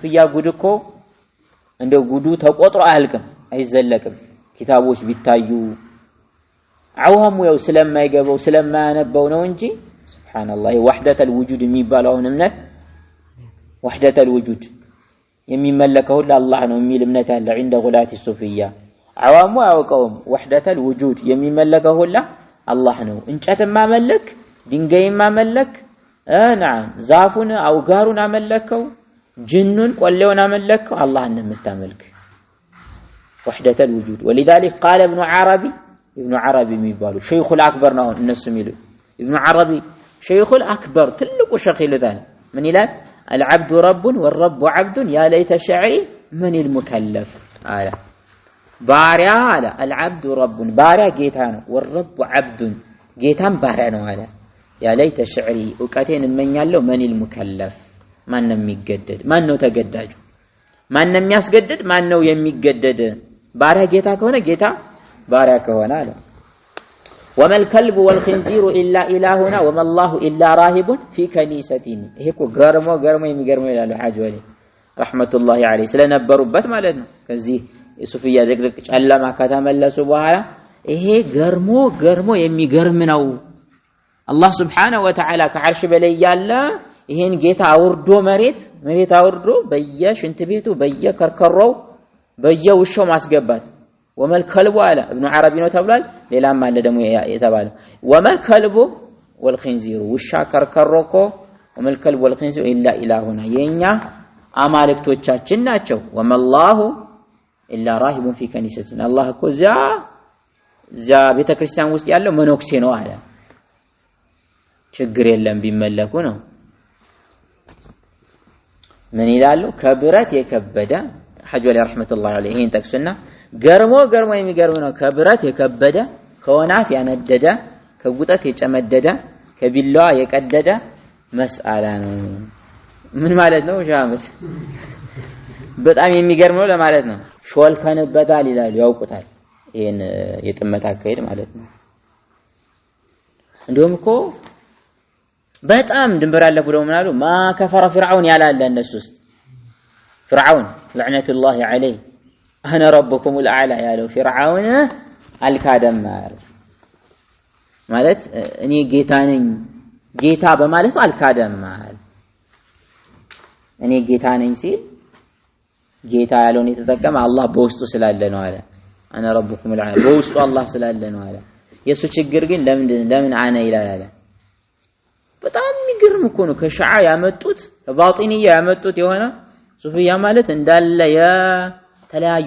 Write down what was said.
ሱፊያ ጉድ እኮ እንደው ጉዱ ተቆጥሮ አያልቅም አይዘለቅም ኪታቦች ቢታዩ አዋሙ ያው ስለማይገባው ስለማያነበው ነው እንጂ ሱብሃንአላህ ወህደተል ውጁድ የሚባለውን እምነት ወህደተል ውጁድ የሚመለከው ለአላህ ነው የሚል እምነት ያለ عند غلاة الصوفية አዋሙ ያውቀውም ወህደተል ውጁድ የሚመለከው ለአላህ ነው እንጨትማ መለክ ድንጋይማ መለክ نعم ዛፉን አውጋሩን አመለከው ጅኑን ቆሌውን አመለከው አላህን የምታመልክ وحدة الوجود ولذلك قال ابن عربي የሚባሉ شيخ الأكبر ነው እነሱ የሚሉ ابن عربي شيخ الأكبر ትልቁ ሸኽ ይላል ምን ይላል العبد رب والرب عبد يا ليت شعري من المكلف አለ ባሪያ አለ العبد رب ባሪያ ጌታ ነው والرب عبد ጌታም ባሪያ ነው አለ يا ليت شعري እውቀቴን እመኛለሁ من المكلف ማን ነው የሚገደድ ማን ነው ተገዳጁ ማን ነው የሚያስገድድ ማን ነው የሚገደድ ባሪያ ጌታ ከሆነ ጌታ ባሪያ ከሆነ አለ وما الكلب والخنزير الا الهنا وما الله الا راهب في كنيستين ይሄ እኮ ገርሞ የሚገርመው ይላሉ ሐጅ ወሊ ረህመቱላሂ ዐለይሂ ስለነበሩበት ማለት ነው ከዚህ የሱፊያ ዝግዝግ ጨለማ ከተመለሱ በኋላ ይሄ ገርሞ የሚገርም ነው አላህ Subhanahu Wa Ta'ala ከዓርሽ በላይ ያለ ይሄን ጌታ አውርዶ መሬት አውርዶ በየሽንት ቤቱ በየከርከሮው በየውሻው ማስገባት ወመል ከልቡ አለ ابن عربي ነው ተብሏል ሌላም አለ ደግሞ የተባለው ወመል ከልቡ والخنزير ውሻ ከርከሮኮ ወመል ከልቡ والخنزير الا الهنا የኛ አማልክቶቻችን ናቸው ወመላሁ الا راهب في كنيستنا አላህ እኮ ዛ ቤተክርስቲያን ውስጥ ያለው መኖክሴ ነው አለ ችግር የለም ቢመለኩ ነው ምን ይላሉ ከብረት የከበደ ሐጅ ወሊ ረህመቱላሂ ዐለይሂ ይሄን ጠቅሱና ገርሞ የሚገርም ነው ከብረት የከበደ ከወናፍ ያነደደ ከጉጠት የጨመደደ ከቢላዋ የቀደደ መስአላ ነው ምን ማለት ነው ሻመት በጣም የሚገርም ነው ለማለት ነው ሾልከንበታል ይላሉ ያውቁታል ይሄን የጥመት አካሄድ ማለት ነው እንደውም እኮ በጣም ድንበር ያለፉ ደግሞ ምናሉ ማ ከፈረ ፍርዓውን ያላለ እነሱስ ፍርዓውን ለዕነቱላሂ ዐለይሂ አነ ረብኩሙል አዕላ ያለው ፍርዓውን አልካደም ማለት እኔ ጌታ ነኝ ጌታ በማለት አልካደም እኔ ጌታ ነኝ ሲል ጌታ ያለውን የተጠቀመ አላህ በውስጡ ስላለ ነው አለ አነ ረብኩሙል አዕላ በውስጡ አላህ ስላለ ነው አለ የሱ ችግር ግን ለምን አነ ይላል አለ በጣም የሚገርም እኮ ነው ከሻዓ ያመጡት ከባጢንያ ያመጡት የሆነ ሱፊያ ማለት እንዳለ ያ ተለያዩ